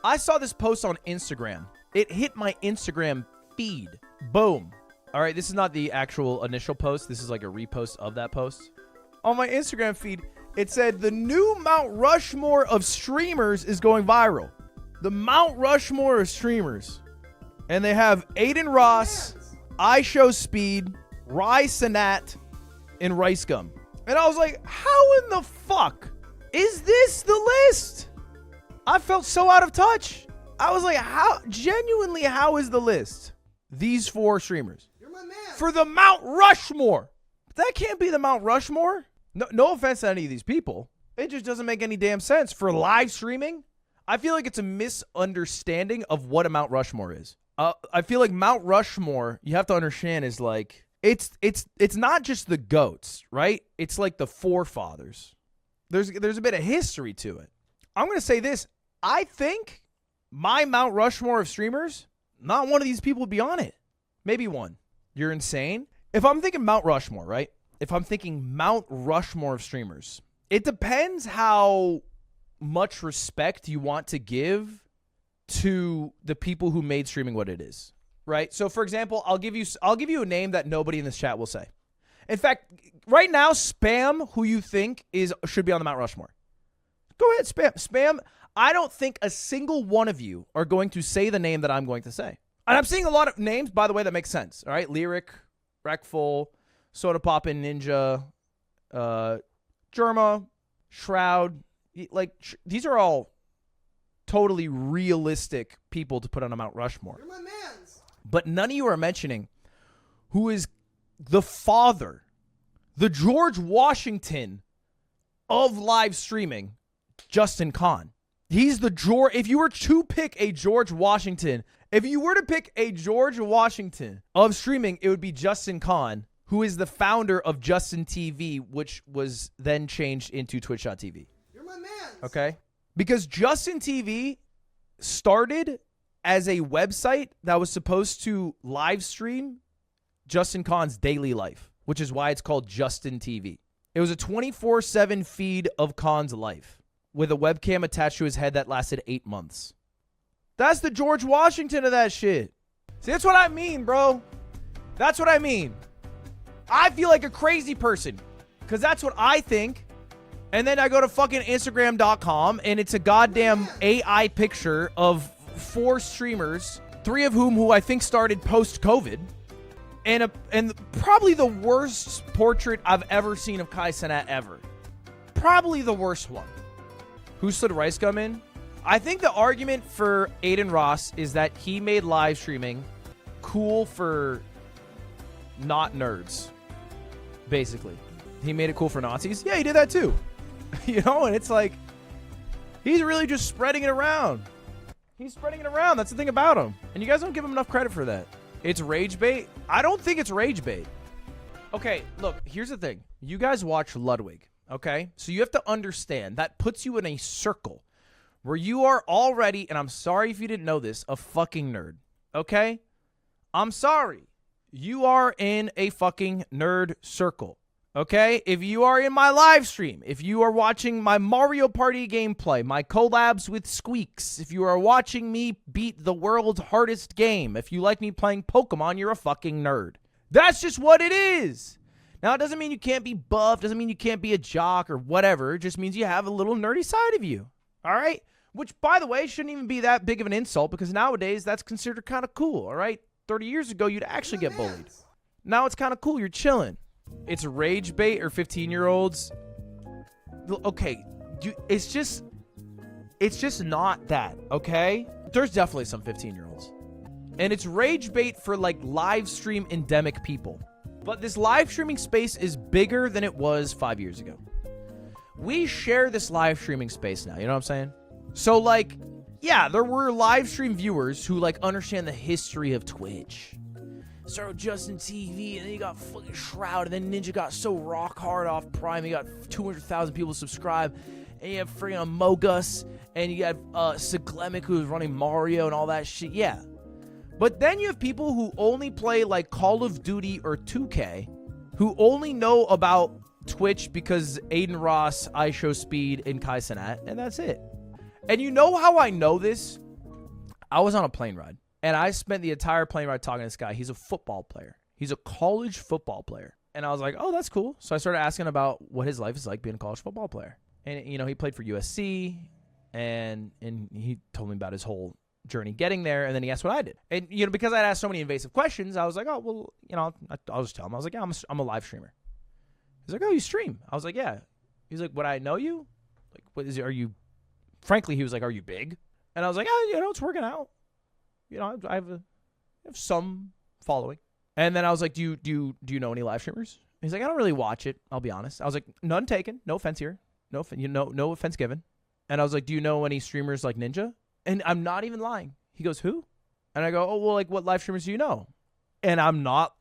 I saw this post on Instagram. It hit my Instagram feed. Boom. All right, this is not the actual initial post. This is like a repost of that post. On my Instagram feed, it said the new Mount Rushmore of streamers is going viral. The Mount Rushmore of streamers. And they have Aiden Ross, iShowSpeed, Rye Sanat, and Rice Gum. And I was like, how in the fuck is this the list? I felt so out of touch. I was like, genuinely, how is the list? These 4 streamers. You're my man. For the Mount Rushmore. That can't be the Mount Rushmore. No offense to any of these people. It just doesn't make any damn sense. For live streaming, I feel like it's a misunderstanding of what a Mount Rushmore is. I feel like Mount Rushmore, you have to understand, is like, it's not just the goats, right? It's like the forefathers. There's a bit of history to it. I'm going to say this. I think my Mount Rushmore of streamers, not one of these people would be on it. Maybe one. You're insane. If I'm thinking Mount Rushmore, right? If I'm thinking Mount Rushmore of streamers, it depends how much respect you want to give to the people who made streaming what it is, right? So, for example, I'll give you a name that nobody in this chat will say. In fact, right now, spam who you think should be on the Mount Rushmore. Go ahead, spam. I don't think a single one of you are going to say the name that I'm going to say. And I'm seeing a lot of names, by the way, that make sense. All right, Lyric, Wreckful, Soda Poppin' Ninja, Germa, Shroud. Like, these are all totally realistic people to put on a Mount Rushmore. You're my mans. But none of you are mentioning who is the father, the George Washington of live streaming, Justin Kahn. He's the George. If you were to pick a George Washington, of streaming, it would be Justin Kahn, who is the founder of Justin TV, which was then changed into Twitch.tv. You're my man. Okay? Because Justin TV started as a website that was supposed to live stream Justin Kahn's daily life, which is why it's called Justin TV. It was a 24/7 feed of Kahn's life with a webcam attached to his head that lasted 8 months. That's the George Washington of that shit. See, that's what I mean, bro. That's what I mean. I feel like a crazy person because that's what I think. And then I go to fucking Instagram.com and it's a goddamn AI picture of 4 streamers, 3 of who I think started post-COVID. And probably the worst portrait I've ever seen of Kai Cenat ever. Probably the worst one. Who slid Rice Gum in? I think the argument for Aiden Ross is that he made live streaming cool for not nerds. Basically. He made it cool for Nazis. Yeah, he did that too. You know, and it's like, he's really just spreading it around. He's spreading it around. That's the thing about him. And you guys don't give him enough credit for that. It's rage bait? I don't think it's rage bait. Okay, look, here's the thing. You guys watch Ludwig, okay? So you have to understand that puts you in a circle where you are already, and I'm sorry if you didn't know this, a fucking nerd, okay? I'm sorry. You are in a fucking nerd circle, okay? If you are in my live stream, if you are watching my Mario Party gameplay, my collabs with Squeaks, if you are watching me beat the world's hardest game, if you like me playing Pokemon, you're a fucking nerd. That's just what it is. Now, it doesn't mean you can't be buff, doesn't mean you can't be a jock or whatever. It just means you have a little nerdy side of you, all right? Which, by the way, shouldn't even be that big of an insult because nowadays that's considered kind of cool, all right? 30 years ago, you'd actually get bullied. Now it's kind of cool. You're chilling. It's rage bait or 15-year-olds. Okay, it's just not that, okay? There's definitely some 15-year-olds. And it's rage bait for, like, live stream endemic people. But this live streaming space is bigger than it was 5 years ago. We share this live streaming space now, you know what I'm saying? So, like, yeah, there were live stream viewers who, like, understand the history of Twitch. Started Justin TV, and then you got fucking Shroud, and then Ninja got so rock hard off Prime, you got 200,000 people subscribe, and you have freaking Amogus, and you have Siglemic who's running Mario and all that shit, yeah. But then you have people who only play, like, Call of Duty or 2K, who only know about Twitch because Aiden Ross, iShowSpeed, and Kai Cenat, and that's it. And you know how I know this? I was on a plane ride, and I spent the entire plane ride talking to this guy. He's a football player. He's a college football player. And I was like, oh, that's cool. So I started asking about what his life is like being a college football player. And, you know, he played for USC, and he told me about his whole journey getting there, and then he asked what I did. And, you know, because I'd asked so many invasive questions, I was like, oh, well, you know, I'll just tell him. I was like, yeah, I'm a live streamer. He's like, oh, you stream? I was like, yeah. He's like, would I know you? Like, what is it? Are you, frankly, he was like, are you big? And I was like, oh, you know, it's working out. You know, I have some following. And then I was like, do you know any live streamers? He's like, I don't really watch it, I'll be honest. I was like, none taken. No offense here. No offense given. And I was like, do you know any streamers like Ninja? And I'm not even lying. He goes, who? And I go, oh, well, like, what live streamers do you know? And I'm not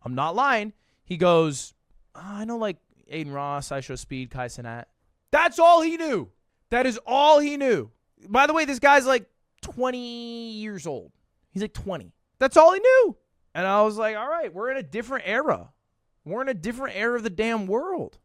lying. He goes, oh, I know, like, Aiden Ross, I Show Speed, Kai Cenat. That's all he knew. That is all he knew. By the way, this guy's like 20 years old. He's like 20. That's all he knew. And I was like, all right, we're in a different era. We're in a different era of the damn world.